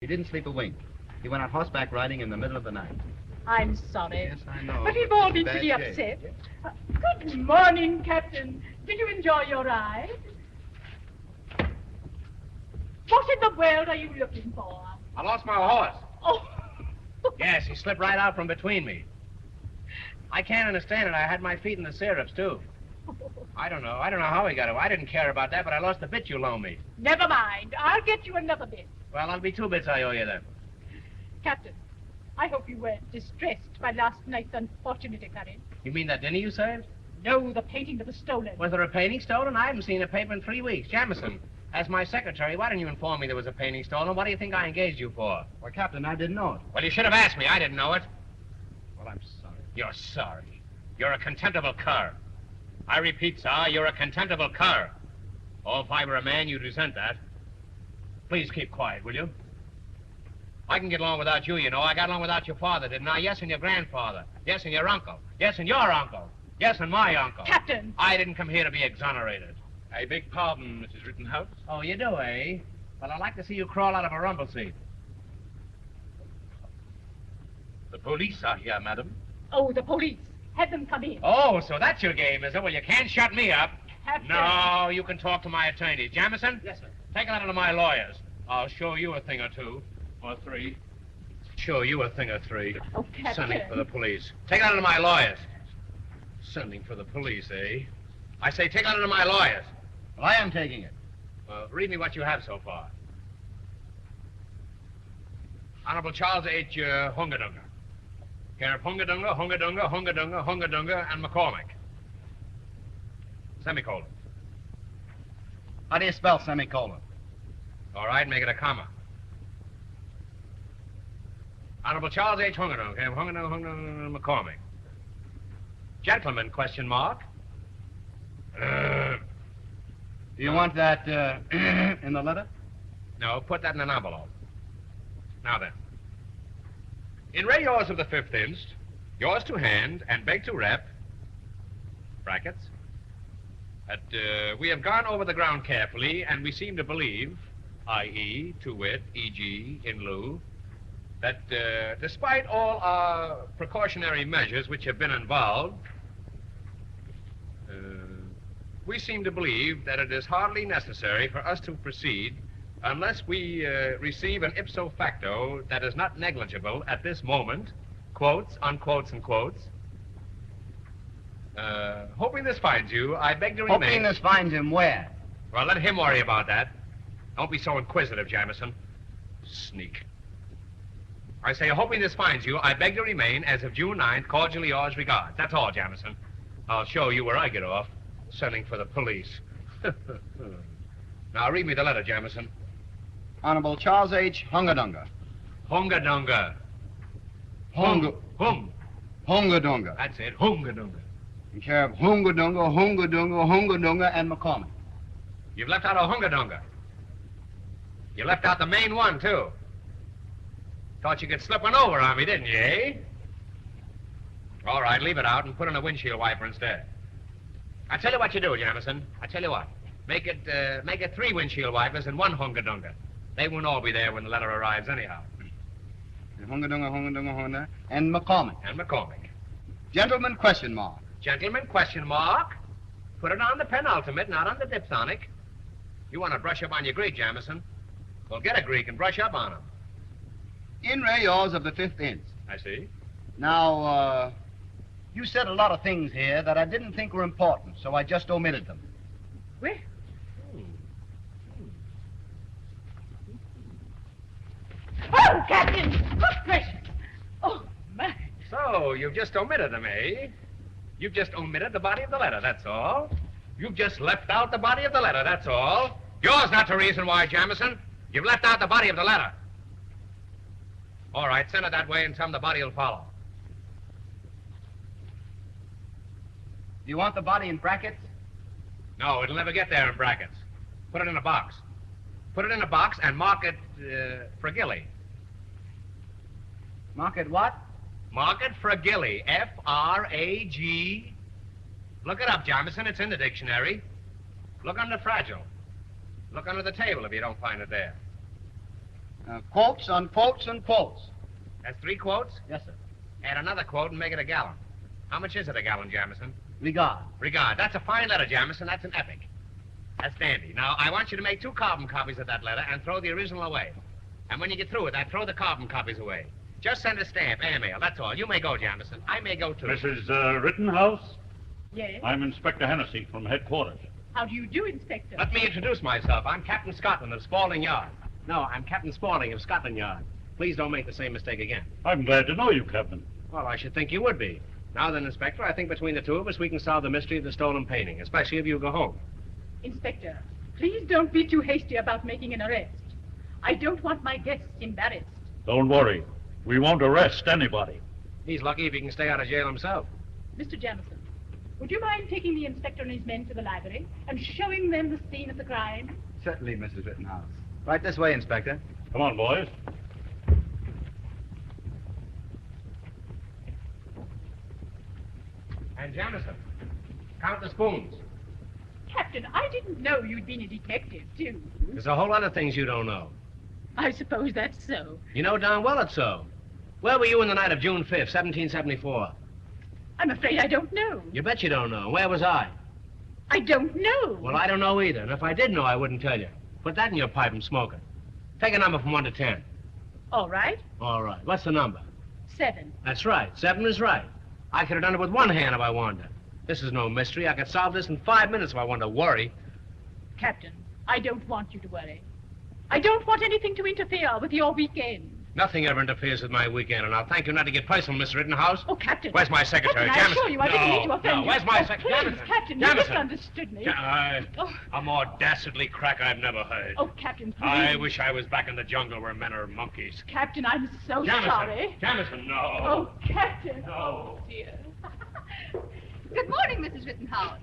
He didn't sleep a wink. He went out horseback riding in the middle of the night. I'm sorry. Yes, I know. But we've all It's in been bad pretty shape. upset. Good morning, Captain. Did you enjoy your ride? What in the world are you looking for? I lost my horse. Oh. Yes, he slipped right out from between me. I can't understand it. I had my feet in the stirrups, too. I don't know how he got away. I didn't care about that, but I lost the bit you loaned me. Never mind. I'll get you another bit. Well, that'll be 2 bits I owe you then. Captain, I hope you weren't distressed by last night's unfortunate occurrence. You mean that dinner you saved? No, the painting that was stolen. Was there a painting stolen? I haven't seen a paper in 3 weeks. Jamison, as my secretary, why didn't you inform me there was a painting stolen? What do you think I engaged you for? Well, Captain, I didn't know it. Well, you should have asked me. I didn't know it. Well, I'm sorry. You're sorry. You're a contemptible cur. I repeat, sir, you're a contemptible cur. Oh, if I were a man, you'd resent that. Please keep quiet, will you? I can get along without you, you know. I got along without your father, didn't I? Yes, and your grandfather. Yes, and your uncle. Yes, and your uncle. Yes, and my uncle. Captain! I didn't come here to be exonerated. I beg pardon, Mrs. Rittenhouse. Oh, you do, eh? Well, I'd like to see you crawl out of a rumble seat. The police are here, madam. Oh, the police. Have them come in. Oh, so that's your game, is it? Well, you can't shut me up. Captain. No, you can talk to my attorneys. Jamison? Yes, sir. Take a letter to my lawyers. I'll show you a thing or two. Or 3. Show you a thing or 3. Oh, Captain. Sending for the police. Take a letter to my lawyers. Sending for the police, eh? I say take a letter to my lawyers. Well, I am taking it. Well, read me what you have so far. Honorable Charles H. Hungadunga. Care of Hungadunga, Hungadunga, Hungadunga, Hungadunga, and McCormick. Semicolon. How do you spell semicolon? All right, make it a comma. Honorable Charles H. Hungadunga, care of Hungadunga, Hungadunga, McCormick. Gentlemen, question mark. Do you want that in the letter? No, put that in an envelope. Now then. In re yours of the 5th inst, yours to hand and beg to rep, brackets, that we have gone over the ground carefully and we seem to believe, i.e., to wit, e.g., in lieu, that despite all our precautionary measures which have been involved, we seem to believe that it is hardly necessary for us to proceed unless we receive an ipso facto that is not negligible at this moment, quotes, unquotes, and quotes. Hoping this finds you, I beg to remain... Hoping this finds him where? Well, let him worry about that. Don't be so inquisitive, Jamison. Sneak. I say, hoping this finds you, I beg to remain, as of June 9th, cordially yours regards. That's all, Jamison. I'll show you where I get off, sending for the police. Now, read me the letter, Jamison. Honorable Charles H. Hungadunga. Hungadunga. Hunga. Hung. Hungadunga. That's it, Hungadunga. In care of Hungadunga, Hungadunga, Hungadunga, and McCormick. You've left out a Hungadunga. You left out the main one, too. Thought you could slip one over on me, didn't you, eh? All right, leave it out and put in a windshield wiper instead. I tell you what you do, Jamison. I tell you what. Make it 3 windshield wipers and 1 Hungadunga. They won't all be there when the letter arrives anyhow. Hungadunga, Hungadunga, Hungadunga, and McCormick. And McCormick. Gentlemen, question mark. Gentlemen, question mark. Put it on the penultimate, not on the diphthonic. You want to brush up on your Greek, Jamison? Well, get a Greek and brush up on him. In re yours of the 5th inst. I see. Now, you said a lot of things here that I didn't think were important, so I just omitted them. Where? Oh, Captain! Good gracious! Oh, my. So, you've just omitted them, eh? You've just omitted the body of the letter, that's all. You've just left out the body of the letter, that's all. Yours not the reason why, Jamison. You've left out the body of the letter. All right, send it that way and tell them the body will follow. Do you want the body in brackets? No, it'll never get there in brackets. Put it in a box. Put it in a box and mark it Fragilli. Mark it what? Mark it Fragilli. F-R-A-G. Look it up, Jamison. It's in the dictionary. Look under fragile. Look under the table if you don't find it there. Quotes on quotes and quotes. That's 3 quotes? Yes, sir. Add another quote and make it a gallon. How much is it a gallon, Jamison? Regard. Regard. That's a fine letter, Jamison. That's an epic. That's dandy. Now, I want you to make 2 carbon copies of that letter and throw the original away. And when you get through with that, throw the carbon copies away. Just send a stamp, airmail, that's all. You may go, Jamison. I may go, too. Mrs. Rittenhouse? Yes? I'm Inspector Hennessy from headquarters. How do you do, Inspector? Let me introduce myself. I'm Captain Scotland of Spalding Yard. No, I'm Captain Spalding of Scotland Yard. Please don't make the same mistake again. I'm glad to know you, Captain. Well, I should think you would be. Now then, Inspector, I think between the 2 of us we can solve the mystery of the stolen painting, especially if you go home. Inspector, please don't be too hasty about making an arrest. I don't want my guests embarrassed. Don't worry. We won't arrest anybody. He's lucky if he can stay out of jail himself. Mr. Jamison, would you mind taking the inspector and his men to the library and showing them the scene of the crime? Certainly, Mrs. Rittenhouse. Right this way, Inspector. Come on, boys. And Jamison, count the spoons. Captain, I didn't know you'd been a detective, too. There's a whole lot of things you don't know. I suppose that's so. You know darn well it's so. Where were you in the night of June 5th, 1774? I'm afraid I don't know. You bet you don't know. Where was I? I don't know. Well, I don't know either. And if I did know, I wouldn't tell you. Put that in your pipe and smoke it. Take a number from 1 to 10. All right. All right. What's the number? 7. That's right. 7 is right. I could have done it with 1 hand if I wanted to. This is no mystery. I could solve this in 5 minutes if I wanted to worry. Captain, I don't want you to worry. I don't want anything to interfere with your weekend. Nothing ever interferes with my weekend, and I'll thank you not to get personal, Miss Rittenhouse. Oh, Captain. Where's my secretary? Captain, I Jamison. assure you I didn't mean to offend you. Where's my Oh, secretary? please, Captain, you misunderstood me. A more dastardly crack I've never heard. Oh, Captain, please. I wish I was back in the jungle where men are monkeys. Captain, I'm so Jamison. sorry. Jamison, no. Oh, Captain. No. Oh, dear. Good morning, Mrs. Rittenhouse.